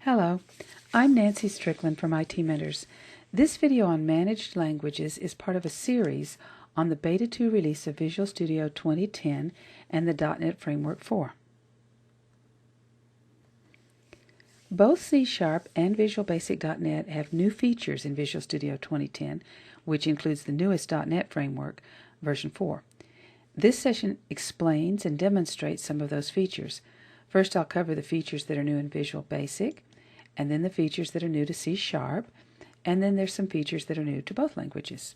Hello, I'm Nancy Strickland from IT Mentors. This video on managed languages is part of a series on the Beta 2 release of Visual Studio 2010 and the .NET Framework 4. Both C# and Visual Basic.NET have new features in Visual Studio 2010, which includes the newest .NET Framework, version 4. This session explains and demonstrates some of those features. First, I'll cover the features that are new in Visual Basic, and then the features that are new to C#, and then there's some features that are new to both languages.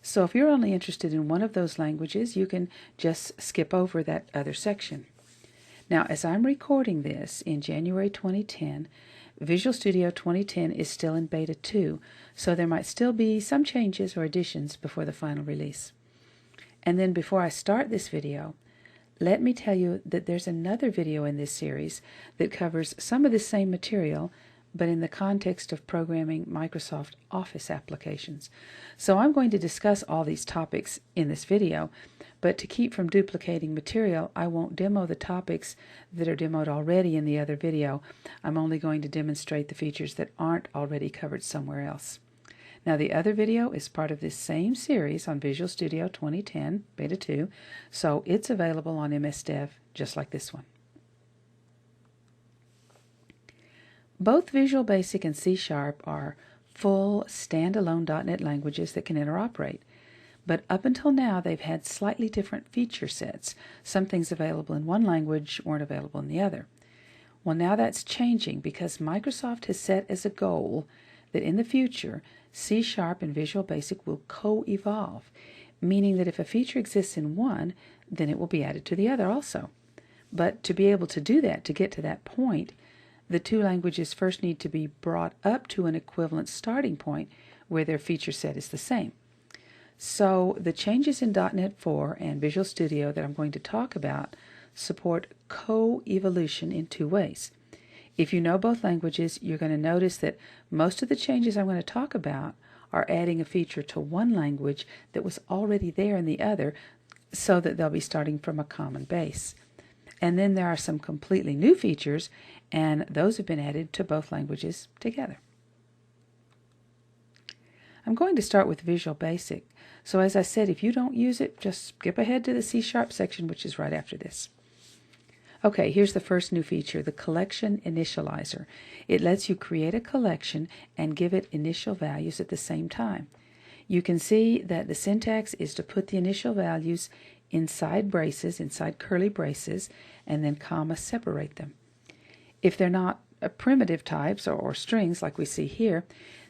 So if you're only interested in one of those languages, you can just skip over that other section. Now, as I'm recording this in January 2010, Visual Studio 2010 is still in Beta 2, so there might still be some changes or additions before the final release. And then before I start this video, let me tell you that there's another video in this series that covers some of the same material, but in the context of programming Microsoft Office applications. So I'm going to discuss all these topics in this video, but to keep from duplicating material, I won't demo the topics that are demoed already in the other video. I'm only going to demonstrate the features that aren't already covered somewhere else. Now, the other video is part of this same series on Visual Studio 2010 Beta 2, so it's available on MS-DEV just like this one. Both Visual Basic and C# are full standalone .NET languages that can interoperate, but up until now they've had slightly different feature sets. Some things available in one language weren't available in the other. Well, now that's changing because Microsoft has set as a goal that in the future C# and Visual Basic will co-evolve, meaning that if a feature exists in one, then it will be added to the other also. But to be able to do that, to get to that point, the two languages first need to be brought up to an equivalent starting point where their feature set is the same. So the changes in .NET 4 and Visual Studio that I'm going to talk about support co-evolution in two ways. If you know both languages, you're going to notice that most of the changes I'm going to talk about are adding a feature to one language that was already there in the other, so that they'll be starting from a common base. And then there are some completely new features, and those have been added to both languages together. I'm going to start with Visual Basic. So as I said, if you don't use it, just skip ahead to the C# section, which is right after this. Okay, here's the first new feature, the Collection Initializer. It lets you create a collection and give it initial values at the same time. You can see that the syntax is to put the initial values inside braces, inside curly braces, and then comma separate them. If they're not primitive types or strings like we see here,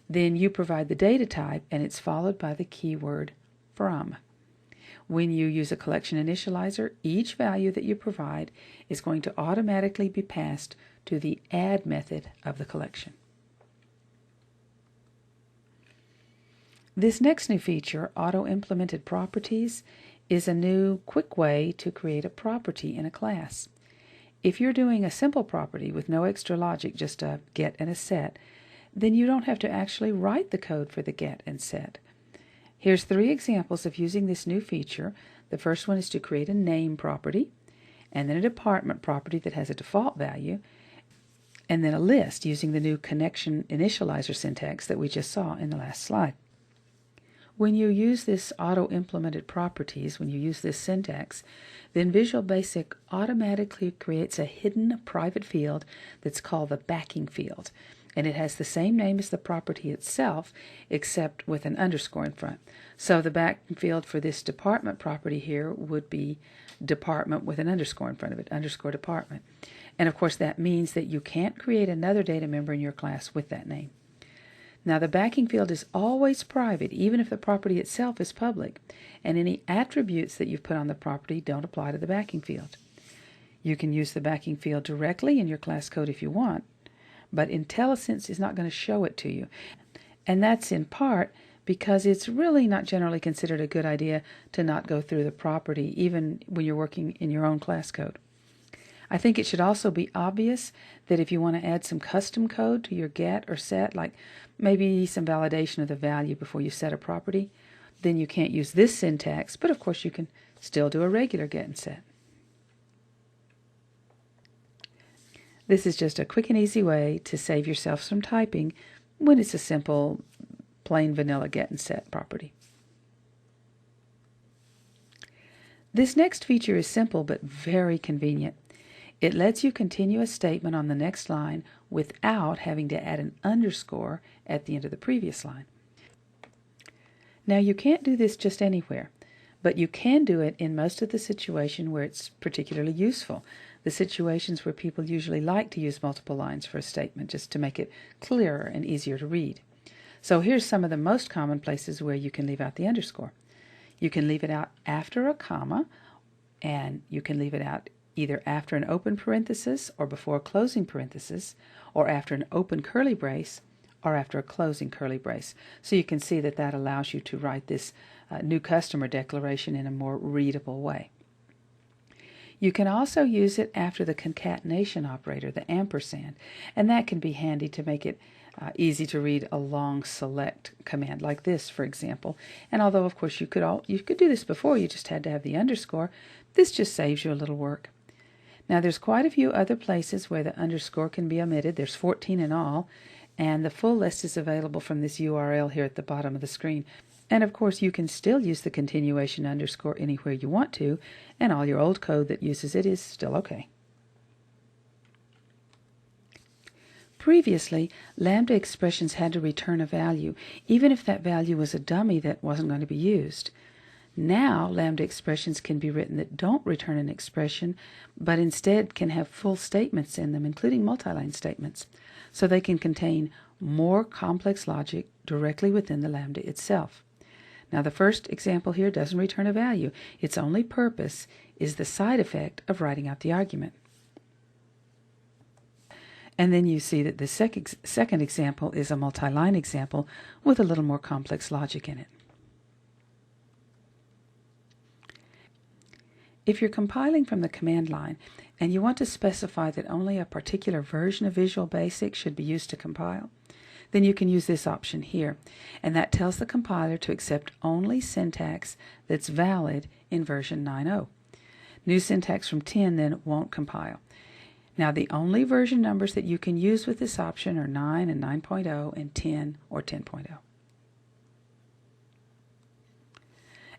then you provide the data type and it's followed by the keyword from. When you use a collection initializer, each value that you provide is going to automatically be passed to the add method of the collection. This next new feature, auto-implemented properties, is a new quick way to create a property in a class. If you're doing a simple property with no extra logic, just a get and a set, then you don't have to actually write the code for the get and set. Here's 3 examples of using this new feature. The first one is to create a name property, and then a department property that has a default value, and then a list using the new connection initializer syntax that we just saw in the last slide. When you use this auto-implemented properties, when you use this syntax, then Visual Basic automatically creates a hidden private field that's called the backing field. And it has the same name as the property itself, except with an underscore in front. So the backing field for this department property here would be department with an underscore in front of it, underscore department. And of course that means that you can't create another data member in your class with that name. Now the backing field is always private, even if the property itself is public, and any attributes that you've put on the property don't apply to the backing field. You can use the backing field directly in your class code if you want, but IntelliSense is not going to show it to you. And that's in part because it's really not generally considered a good idea to not go through the property, even when you're working in your own class code. I think it should also be obvious that if you want to add some custom code to your get or set, like maybe some validation of the value before you set a property, then you can't use this syntax, but of course you can still do a regular get and set. This is just a quick and easy way to save yourself some typing when it's a simple, plain vanilla get and set property. This next feature is simple but very convenient. It lets you continue a statement on the next line without having to add an underscore at the end of the previous line. Now you can't do this just anywhere, but you can do it in most of the situations where it's particularly useful. The situations where people usually like to use multiple lines for a statement just to make it clearer and easier to read. So here's some of the most common places where you can leave out the underscore. You can leave it out after a comma, and you can leave it out either after an open parenthesis or before a closing parenthesis, or after an open curly brace or after a closing curly brace. So you can see that that allows you to write this new customer declaration in a more readable way. You can also use it after the concatenation operator, the ampersand, and that can be handy to make it easy to read a long select command like this, for example. And although, of course, you could do this before, you just had to have the underscore, this just saves you a little work. Now, there's quite a few other places where the underscore can be omitted. There's 14 in all, and the full list is available from this URL here at the bottom of the screen. And of course, you can still use the continuation underscore anywhere you want to, and all your old code that uses it is still okay. Previously, Lambda Expressions had to return a value, even if that value was a dummy that wasn't going to be used. Now, Lambda Expressions can be written that don't return an expression, but instead can have full statements in them, including multi-line statements. So they can contain more complex logic directly within the Lambda itself. Now, the first example here doesn't return a value. Its only purpose is the side effect of writing out the argument. And then you see that the second example is a multi-line example with a little more complex logic in it. If you're compiling from the command line and you want to specify that only a particular version of Visual Basic should be used to compile, then you can use this option here, and that tells the compiler to accept only syntax that's valid in version 9.0. New syntax from 10 then won't compile. Now, the only version numbers that you can use with this option are 9 and 9.0 and 10 or 10.0.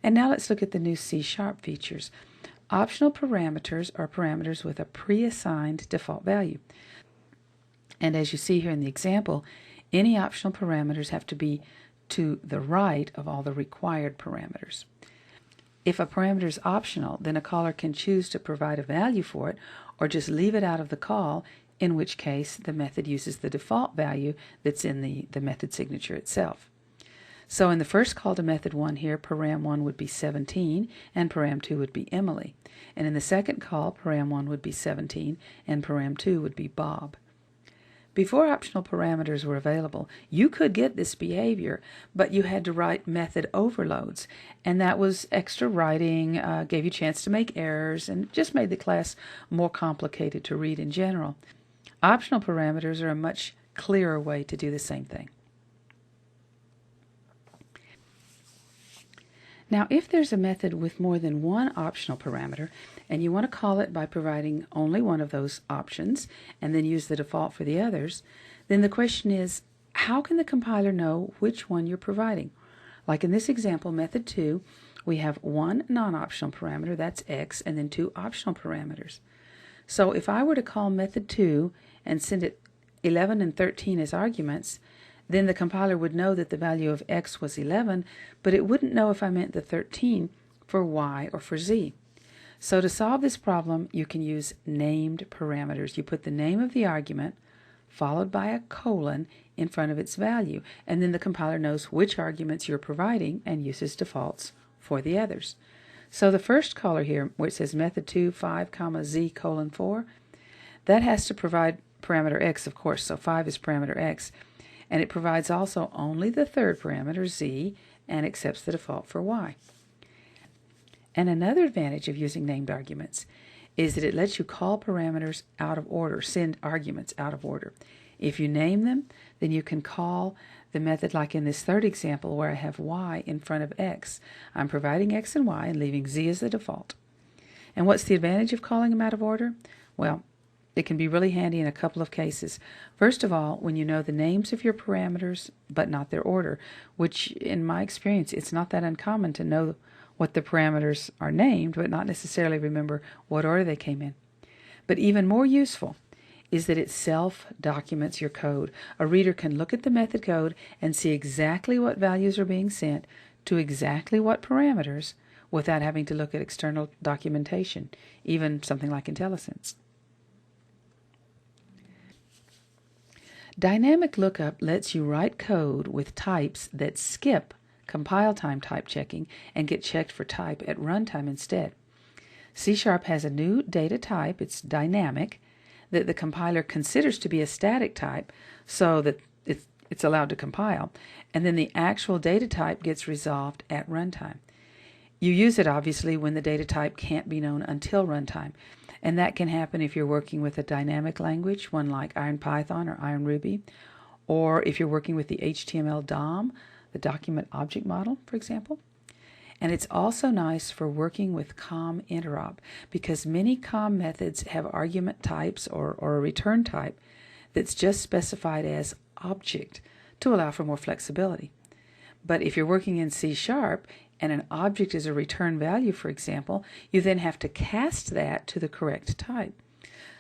And now let's look at the new C# features. Optional parameters are parameters with a pre-assigned default value. And as you see here in the example, any optional parameters have to be to the right of all the required parameters. If a parameter is optional, then a caller can choose to provide a value for it or just leave it out of the call, in which case the method uses the default value that's in the method signature itself. So in the first call to method 1 here, param1 would be 17 and param2 would be Emily. And in the second call, param1 would be 17 and param2 would be Bob. Before optional parameters were available, you could get this behavior, but you had to write method overloads, and that was extra writing, gave you a chance to make errors, and just made the class more complicated to read in general. Optional parameters are a much clearer way to do the same thing. Now, if there's a method with more than one optional parameter, and you want to call it by providing only one of those options, and then use the default for the others, then the question is, how can the compiler know which one you're providing? Like in this example, method 2, we have one non-optional parameter, that's x, and then two optional parameters. So if I were to call method 2 and send it 11 and 13 as arguments, then the compiler would know that the value of x was 11, but it wouldn't know if I meant the 13 for y or for z. So to solve this problem, you can use named parameters. You put the name of the argument followed by a colon in front of its value, and then the compiler knows which arguments you're providing and uses defaults for the others. So the first caller here, where it says method 2, 5, z, 4, that has to provide parameter x, of course, so 5 is parameter x. And it provides also only the third parameter, z, and accepts the default for y. And another advantage of using named arguments is that it lets you call parameters out of order, send arguments out of order. If you name them, then you can call the method like in this third example where I have y in front of x. I'm providing x and y and leaving z as the default. And what's the advantage of calling them out of order? Well, It can be really handy in a couple of cases. First of all, when you know the names of your parameters, but not their order, which in my experience, it's not that uncommon to know what the parameters are named, but not necessarily remember what order they came in. But even more useful is that it self-documents your code. A reader can look at the method code and see exactly what values are being sent to exactly what parameters without having to look at external documentation, even something like IntelliSense. Dynamic lookup lets you write code with types that skip compile time type checking and get checked for type at runtime instead. C# has a new data type, it's dynamic, that the compiler considers to be a static type so that it's allowed to compile, and then the actual data type gets resolved at runtime. You use it obviously when the data type can't be known until runtime, and that can happen if you're working with a dynamic language, one like IronPython or IronRuby, or if you're working with the HTML DOM, the document object model, for example. And it's also nice for working with COM interop, because many COM methods have argument types or a return type that's just specified as object to allow for more flexibility. But if you're working in C# and an object is a return value, for example, you then have to cast that to the correct type.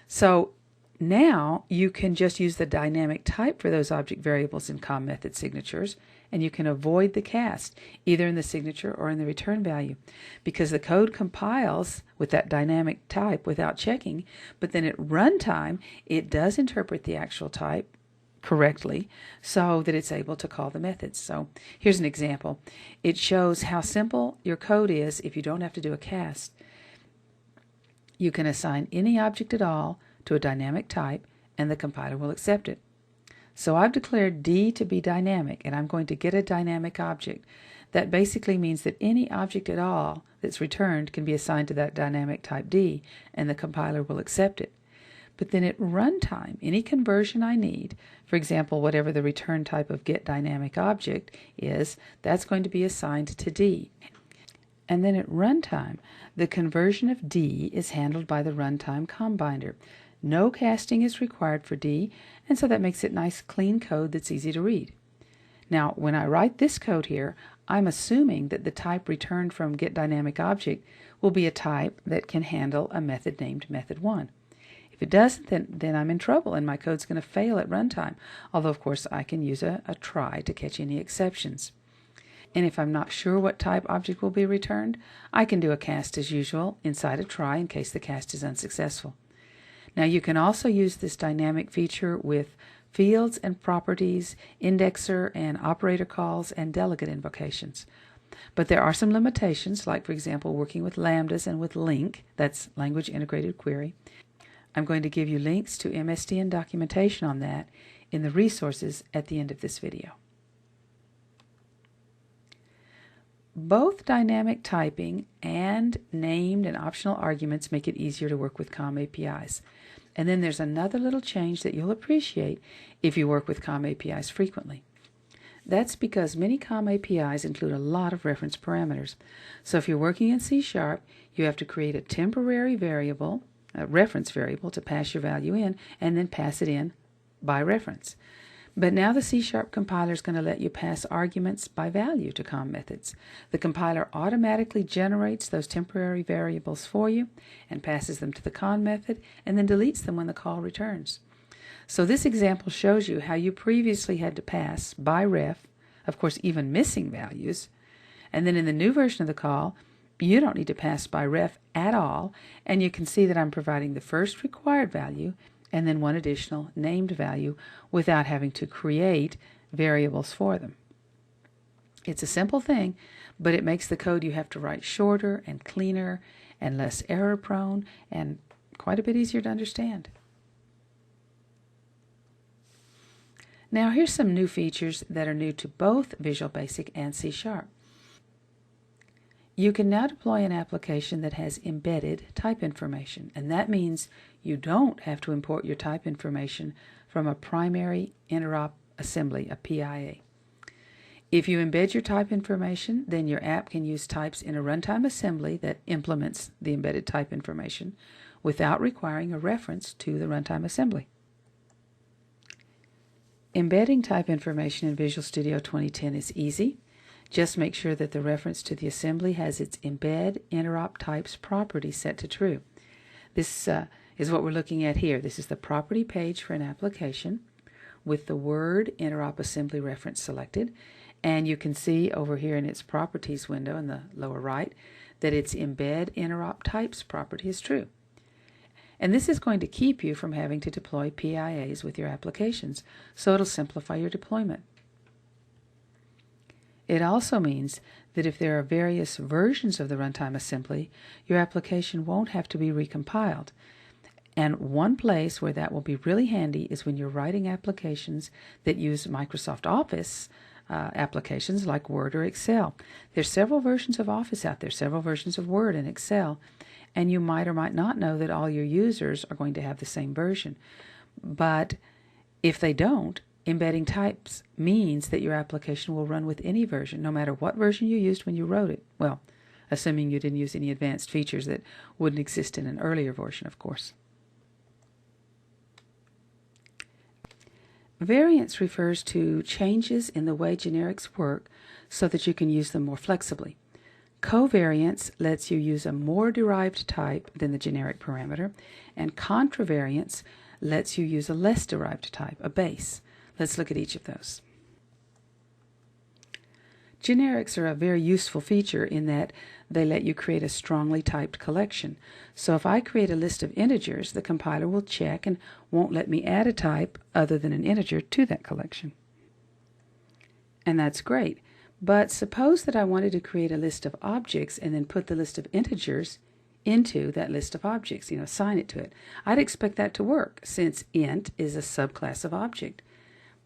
So now you can just use the dynamic type for those object variables in COM method signatures, and you can avoid the cast, either in the signature or in the return value, because the code compiles with that dynamic type without checking, but then at runtime, it does interpret the actual type correctly so that it's able to call the methods. So here's an example. It shows how simple your code is if you don't have to do a cast. You can assign any object at all to a dynamic type, and the compiler will accept it. So I've declared D to be dynamic, and I'm going to get a dynamic object. That basically means that any object at all that's returned can be assigned to that dynamic type D, and the compiler will accept it. But then at runtime, any conversion I need, for example, whatever the return type of getDynamicObject is, that's going to be assigned to D. And then at runtime, the conversion of D is handled by the runtime COM binder. No casting is required for D, and so that makes it nice, clean code that's easy to read. Now, when I write this code here, I'm assuming that the type returned from getDynamicObject will be a type that can handle a method named method1. If it doesn't, then I'm in trouble and my code's going to fail at runtime, although of course I can use a try to catch any exceptions. And if I'm not sure what type object will be returned, I can do a cast as usual inside a try in case the cast is unsuccessful. Now you can also use this dynamic feature with fields and properties, indexer and operator calls, and delegate invocations. But there are some limitations, like for example working with lambdas and with LINQ, that's Language Integrated Query. I'm going to give you links to MSDN documentation on that in the resources at the end of this video. Both dynamic typing and named and optional arguments make it easier to work with COM APIs. And then there's another little change that you'll appreciate if you work with COM APIs frequently. That's because many COM APIs include a lot of reference parameters. So if you're working in C#, you have to create a temporary variable, a reference variable, to pass your value in, and then pass it in by reference. But now the C# compiler is going to let you pass arguments by value to COM methods. The compiler automatically generates those temporary variables for you and passes them to the COM method and then deletes them when the call returns. So this example shows you how you previously had to pass by ref, of course even missing values, and then in the new version of the call you don't need to pass by ref at all, and you can see that I'm providing the first required value and then one additional named value without having to create variables for them. It's a simple thing, but it makes the code you have to write shorter and cleaner and less error prone and quite a bit easier to understand. Now here's some new features that are new to both Visual Basic and C#. You can now deploy an application that has embedded type information, and that means you don't have to import your type information from a primary interop assembly, a PIA. If you embed your type information, then your app can use types in a runtime assembly that implements the embedded type information without requiring a reference to the runtime assembly. Embedding type information in Visual Studio 2010 is easy. Just make sure that the reference to the assembly has its embed interop types property set to true. This is what we're looking at here. This is the property page for an application with the word interop assembly reference selected, and you can see over here in its properties window in the lower right that its embed interop types property is true. And this is going to keep you from having to deploy PIAs with your applications, so it'll simplify your deployment. It also means that if there are various versions of the runtime assembly, your application won't have to be recompiled. And one place where that will be really handy is when you're writing applications that use Microsoft Office applications like Word or Excel. There's several versions of Office out there, several versions of Word and Excel, and you might or might not know that all your users are going to have the same version. But if they don't, embedding types means that your application will run with any version, no matter what version you used when you wrote it. Well, assuming you didn't use any advanced features that wouldn't exist in an earlier version, of course. Variance refers to changes in the way generics work so that you can use them more flexibly. Covariance lets you use a more derived type than the generic parameter, and contravariance lets you use a less derived type, a base. Let's look at each of those. Generics are a very useful feature in that they let you create a strongly typed collection. So if I create a list of integers, the compiler will check and won't let me add a type other than an integer to that collection. And that's great. But suppose that I wanted to create a list of objects and then put the list of integers into that list of objects, assign it to it. I'd expect that to work since int is a subclass of object.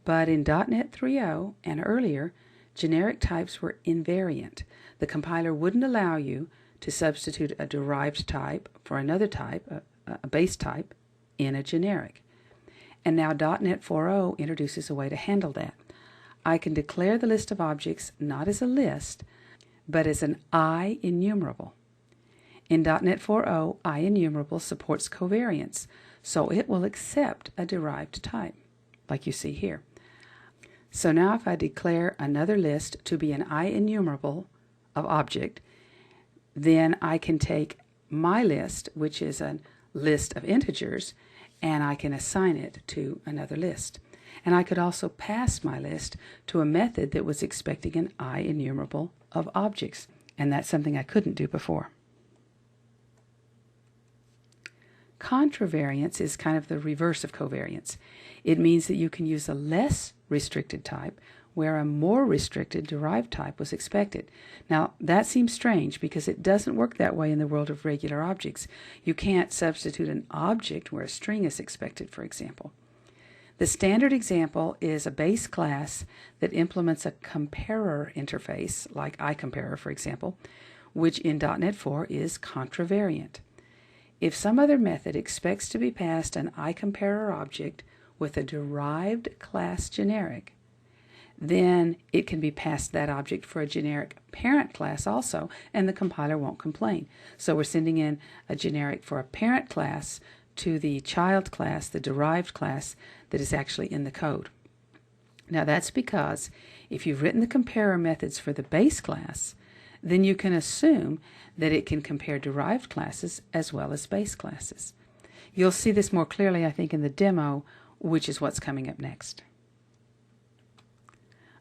But in .NET 3.0 and earlier, generic types were invariant. The compiler wouldn't allow you to substitute a derived type for another type, a base type, in a generic. And now .NET 4.0 introduces a way to handle that. I can declare the list of objects not as a list, but as an IEnumerable. In .NET 4.0, IEnumerable supports covariance, so it will accept a derived type, like you see here. So now if I declare another list to be an IEnumerable of object, then I can take my list, which is a list of integers, and I can assign it to another list. And I could also pass my list to a method that was expecting an IEnumerable of objects, and that's something I couldn't do before. Contravariance is kind of the reverse of covariance. It means that you can use a less restricted type where a more restricted derived type was expected. Now, that seems strange because it doesn't work that way in the world of regular objects. You can't substitute an object where a string is expected, for example. The standard example is a base class that implements a comparer interface, like iComparer, for example, which in .NET 4 is contravariant. If some other method expects to be passed an iComparer object with a derived class generic, then it can be passed that object for a generic parent class also, and the compiler won't complain. So we're sending in a generic for a parent class to the child class, the derived class that is actually in the code. Now that's because if you've written the comparer methods for the base class, then you can assume that it can compare derived classes as well as base classes. You'll see this more clearly, I think, in the demo, which is what's coming up next.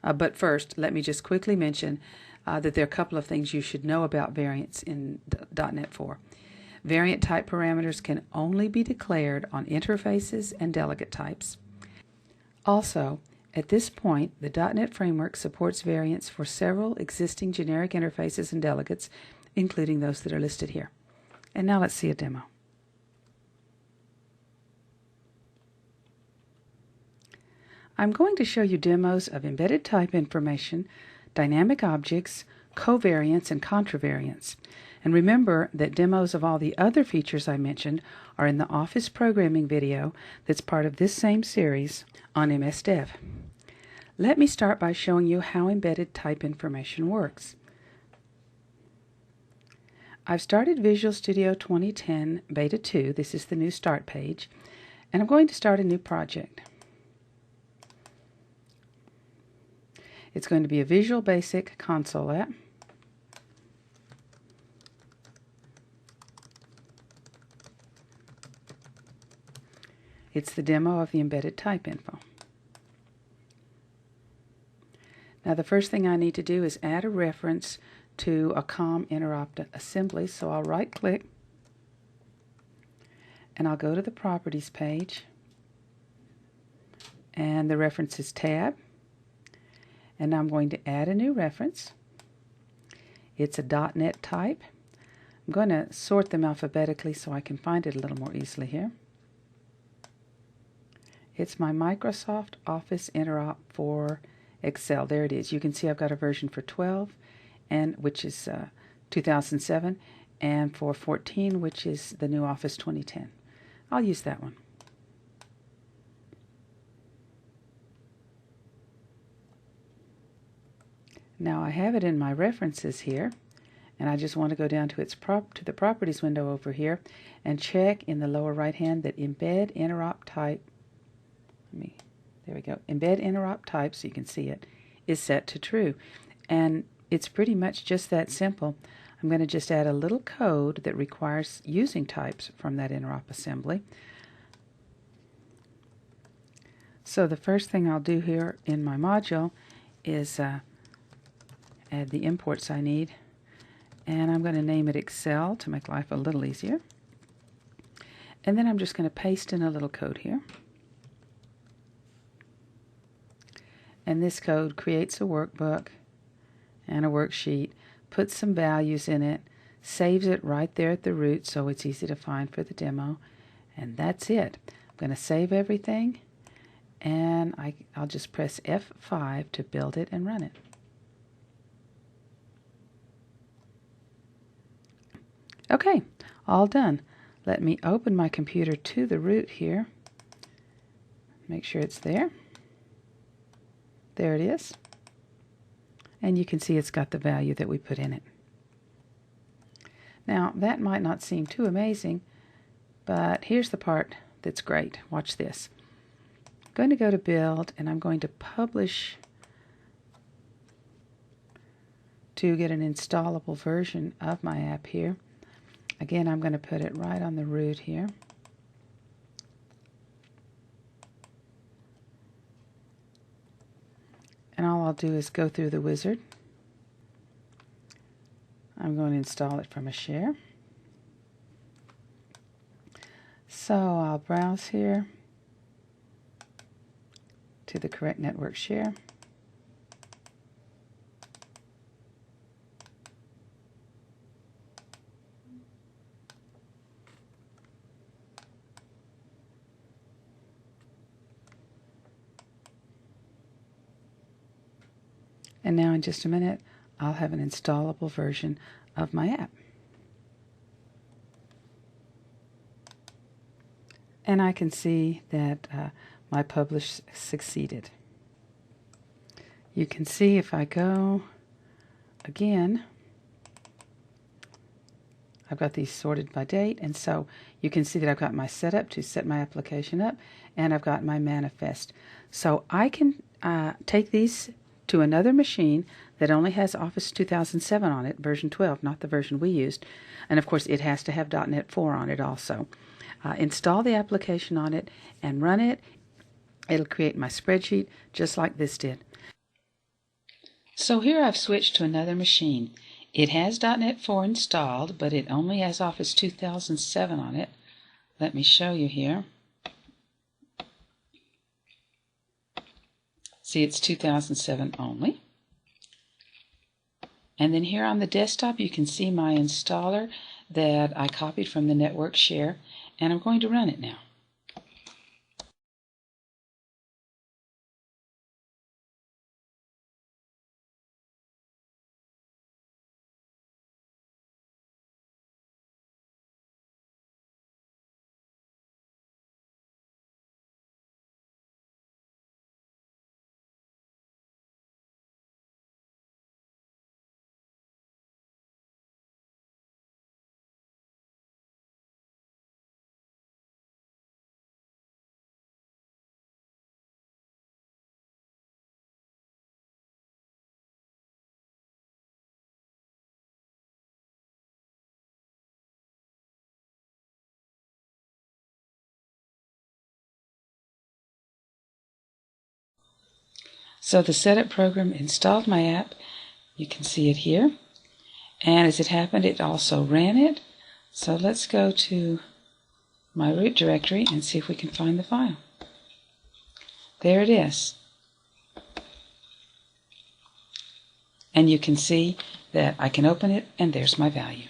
But first, let me just quickly mention that there are a couple of things you should know about variance in .NET 4. Variant type parameters can only be declared on interfaces and delegate types. Also, at this point, the .NET framework supports variants for several existing generic interfaces and delegates, including those that are listed here. And now let's see a demo. I'm going to show you demos of embedded type information, dynamic objects, covariance, and contravariance. And remember that demos of all the other features I mentioned are in the Office programming video that's part of this same series on MS-DEV. Let me start by showing you how embedded type information works. I've started Visual Studio 2010 Beta 2. This is the new start page. And I'm going to start a new project. It's going to be a Visual Basic console app. It's the demo of the embedded type info. Now the first thing I need to do is add a reference to a COM interrupt assembly. So I'll right click and I'll go to the Properties page, and the References tab, and I'm going to add a new reference. It's a .NET type. I'm going to sort them alphabetically so I can find it a little more easily here. It's my Microsoft Office interrupt for Excel. There it is. You can see I've got a version for 12, and which is 2007, and for 14, which is the new Office 2010. I'll use that one. Now I have it in my references here, and I just want to go down to the Properties window over here and check in the lower right hand that Embed Interrupt Type. There we go. Embed Interrupt Type, so you can see it, is set to true, and it's pretty much just that simple. I'm going to just add a little code that requires using types from that interrupt assembly. So the first thing I'll do here in my module is add the imports I need, and I'm going to name it Excel to make life a little easier. And then I'm just going to paste in a little code here. And this code creates a workbook and a worksheet, puts some values in it, saves it right there at the root so it's easy to find for the demo, and that's it. I'm going to save everything, and I'll just press F5 to build it and run it. Okay, all done. Let me open my computer to the root here. Make sure it's there. There it is. And you can see it's got the value that we put in it. Now, that might not seem too amazing, but here's the part that's great. Watch this. I'm going to go to Build, and I'm going to Publish to get an installable version of my app here. Again, I'm going to put it right on the root here. And all I'll do is go through the wizard. I'm going to install it from a share. So I'll browse here to the correct network share. And now in just a minute, I'll have an installable version of my app. And I can see that my publish succeeded. You can see if I go again, I've got these sorted by date, and so you can see that I've got my setup to set my application up, and I've got my manifest. So I can take these to another machine that only has Office 2007 on it, version 12, not the version we used. And of course, it has to have .NET 4 on it also. Install the application on it and run it. It'll create my spreadsheet just like this did. So here I've switched to another machine. It has .NET 4 installed, but it only has Office 2007 on it. Let me show you here. See, it's 2007 only. And then here on the desktop, you can see my installer that I copied from the network share, and I'm going to run it now. So the setup program installed my app. You can see it here. And as it happened, it also ran it. So let's go to my root directory and see if we can find the file. There it is. And you can see that I can open it, and there's my value.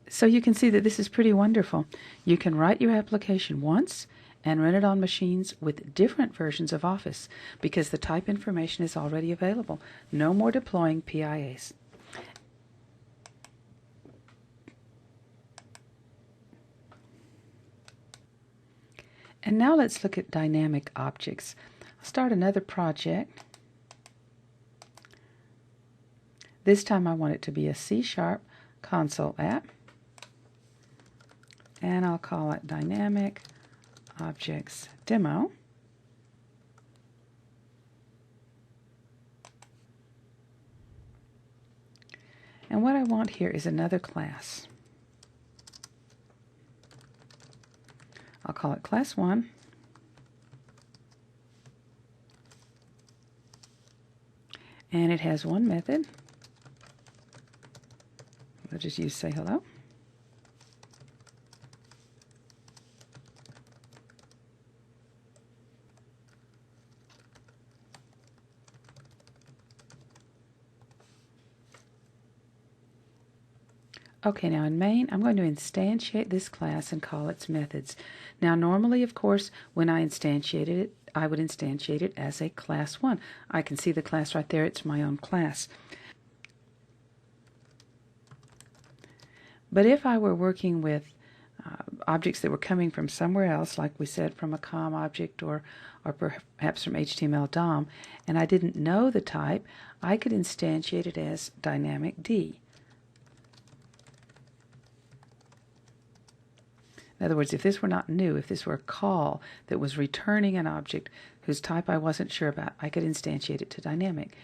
So you can see that this is pretty wonderful. You can write your application once and run it on machines with different versions of Office because the type information is already available. No more deploying PIAs. And now let's look at dynamic objects. I'll start another project. This time I want it to be a C# console app. And I'll call it Dynamic Objects Demo. And what I want here is another class. I'll call it Class 1. And it has one method. We'll just use say hello. Okay, now in main, I'm going to instantiate this class and call its methods. Now normally, of course, when I instantiated it, I would instantiate it as a class 1. I can see the class right there. It's my own class. But if I were working with objects that were coming from somewhere else, like we said, from a COM object or perhaps from HTML DOM, and I didn't know the type, I could instantiate it as dynamic D. In other words, if this were not new, if this were a call that was returning an object whose type I wasn't sure about, I could instantiate it to dynamic.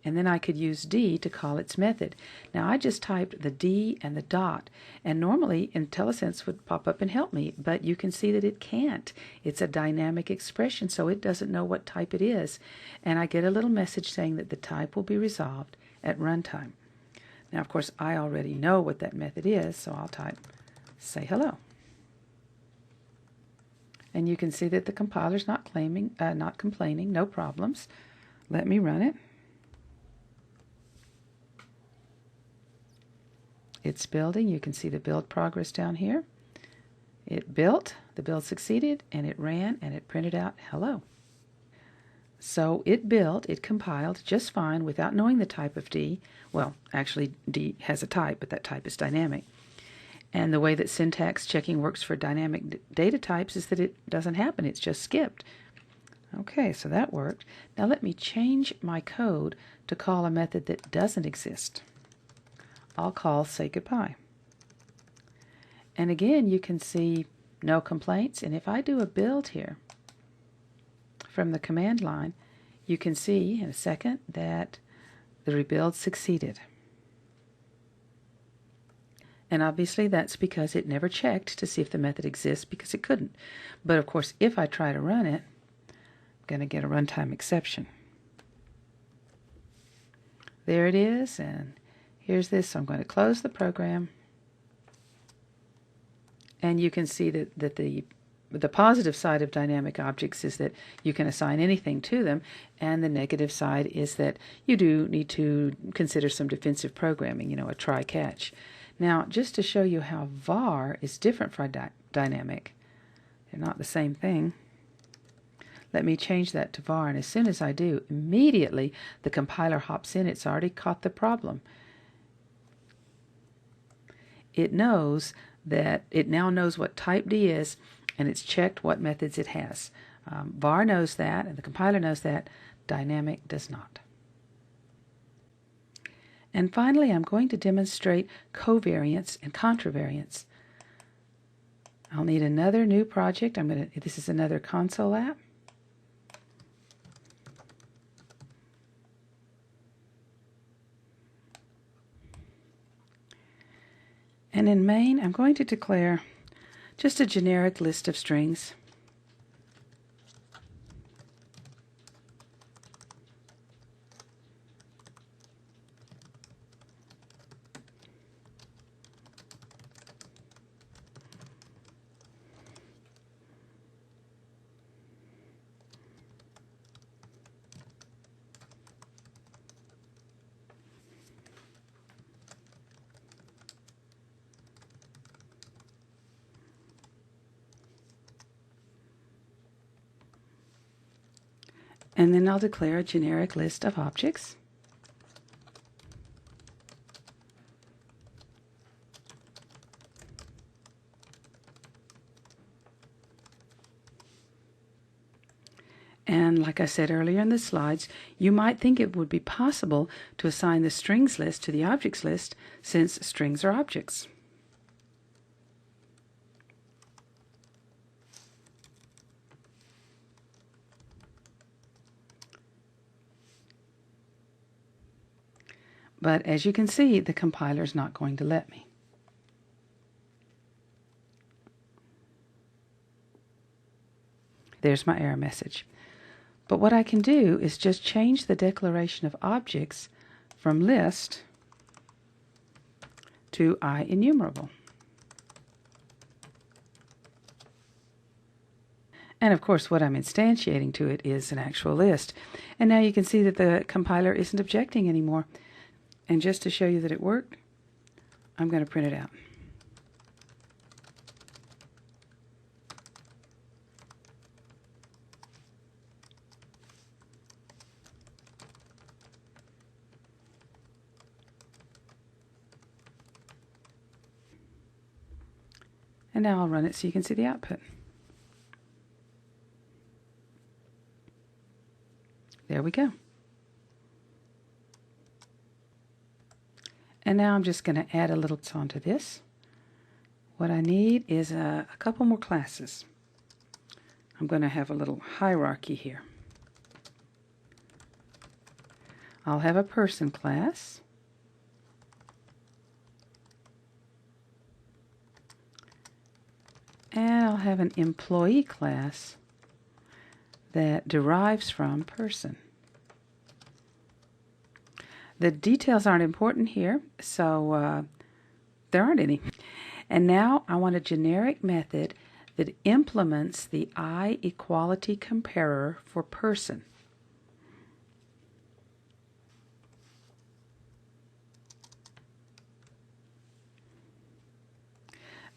And then I could use D to call its method. Now I just typed the D and the dot, and normally IntelliSense would pop up and help me, but you can see that it can't. It's a dynamic expression, so it doesn't know what type it is. And I get a little message saying that the type will be resolved at runtime. Now, of course, I already know what that method is, so I'll type say hello. And you can see that the compiler's not complaining, no problems. Let me run it. It's building. You can see the build progress down here. It built, the build succeeded, and it ran, and it printed out hello. So it built, it compiled just fine without knowing the type of D. Well, actually D has a type, but that type is dynamic. And the way that syntax checking works for dynamic data types is that it doesn't happen. It's just skipped. Okay, so that worked. Now let me change my code to call a method that doesn't exist. I'll call say goodbye. And again, you can see no complaints. And if I do a build here from the command line, you can see in a second that the rebuild succeeded. And obviously that's because it never checked to see if the method exists because it couldn't. But of course, if I try to run it, I'm going to get a runtime exception. There it is, and here's this. So I'm going to close the program. And you can see that the positive side of dynamic objects is that you can assign anything to them, and the negative side is that you do need to consider some defensive programming, a try-catch. Now, just to show you how var is different from dynamic, they're not the same thing, let me change that to var, and as soon as I do, immediately the compiler hops in. It's already caught the problem. It knows that it now knows what type D is, and it's checked what methods it has. var knows that, and the compiler knows that. Dynamic does not. And finally, I'm going to demonstrate covariance and contravariance. I'll need another new project. This is another console app. And in main, I'm going to declare just a generic list of strings. And then I'll declare a generic list of objects. And like I said earlier in the slides, you might think it would be possible to assign the strings list to the objects list since strings are objects. But as you can see, the compiler is not going to let me. There's my error message. But what I can do is just change the declaration of objects from list to IEnumerable. And of course what I'm instantiating to it is an actual list. And now you can see that the compiler isn't objecting anymore. And just to show you that it worked, I'm going to print it out. And now I'll run it so you can see the output. There we go. And now I'm just going to add a little onto this. What I need is a couple more classes. I'm going to have a little hierarchy here. I'll have a person class. And I'll have an employee class that derives from person. The details aren't important here, so there aren't any. And now I want a generic method that implements the I-equality comparer for person.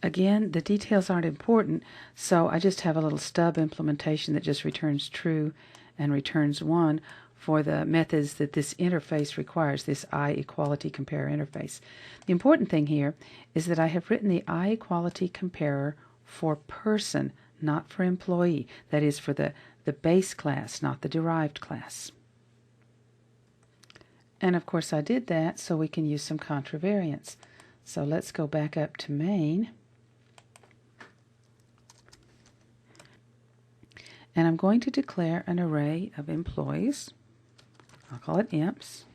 Again, the details aren't important, so I just have a little stub implementation that just returns true and returns 1 for the methods that this interface requires, this I-equality comparer interface. The important thing here is that I have written the I-equality comparer for person, not for employee. That is for the base class, not the derived class. And of course I did that so we can use some contravariance. So let's go back up to main. And I'm going to declare an array of employees. I'll call it imps.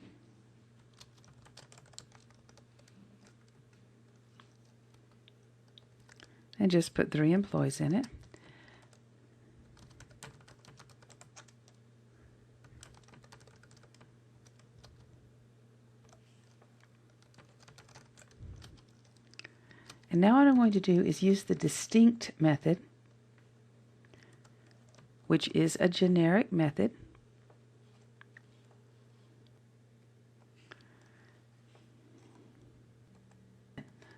And just put 3 employees in it. And now what I'm going to do is use the distinct method, which is a generic method.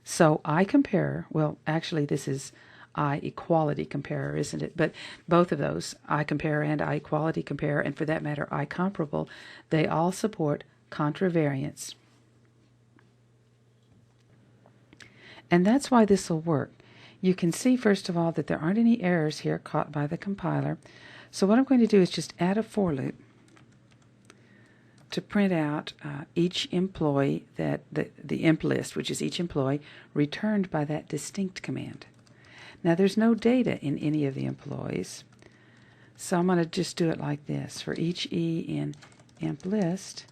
So I-comparer, well, actually this is I-equality comparer, isn't it? But both of those, I-comparer and I-equality comparer, and for that matter I-comparable, they all support contravariance. And that's why this will work. You can see, first of all, that there aren't any errors here caught by the compiler. So what I'm going to do is just add a for loop to print out each employee, that the imp list, which is each employee, returned by that distinct command. Now there's no data in any of the employees, so I'm going to just do it like this. For each E in imp list,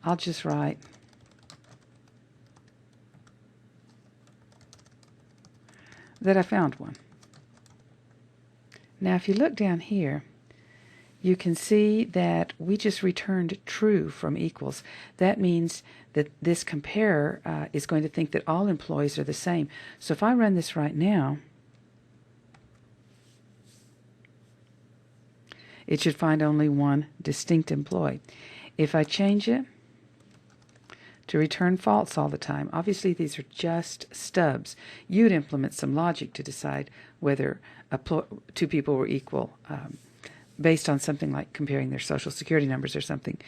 I'll just write that I found one. Now if you look down here, you can see that we just returned true from equals. That means that this comparer is going to think that all employees are the same. So if I run this right now, it should find only one distinct employee. If I change it to return false all the time, obviously these are just stubs. You'd implement some logic to decide whether 2 people were equal. based on something like comparing their social security numbers or something.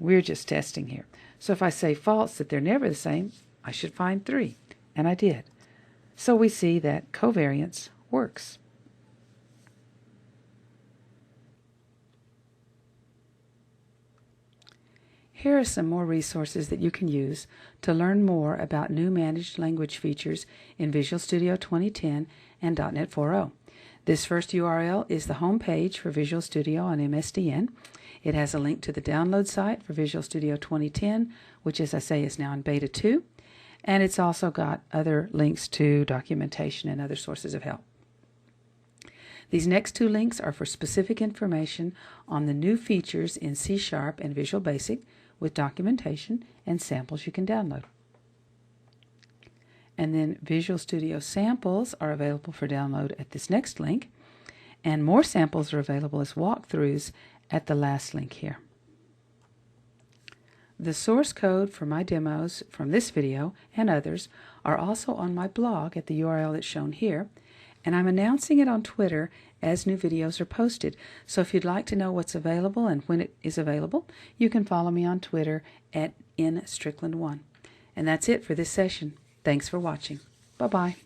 We're just testing here. So if I say false, that they're never the same, I should find 3. And I did. So we see that covariance works. Here are some more resources that you can use to learn more about new managed language features in Visual Studio 2010 and .NET 4.0. This first URL is the home page for Visual Studio on MSDN. It has a link to the download site for Visual Studio 2010, which, as I say, is now in Beta 2. And it's also got other links to documentation and other sources of help. These next 2 links are for specific information on the new features in C# and Visual Basic with documentation and samples you can download. And then Visual Studio samples are available for download at this next link, and more samples are available as walkthroughs at the last link here. The source code for my demos from this video and others are also on my blog at the URL that's shown here, and I'm announcing it on Twitter as new videos are posted. So if you'd like to know what's available and when it is available, you can follow me on Twitter at nstrickland1. And that's it for this session. Thanks for watching. Bye-bye.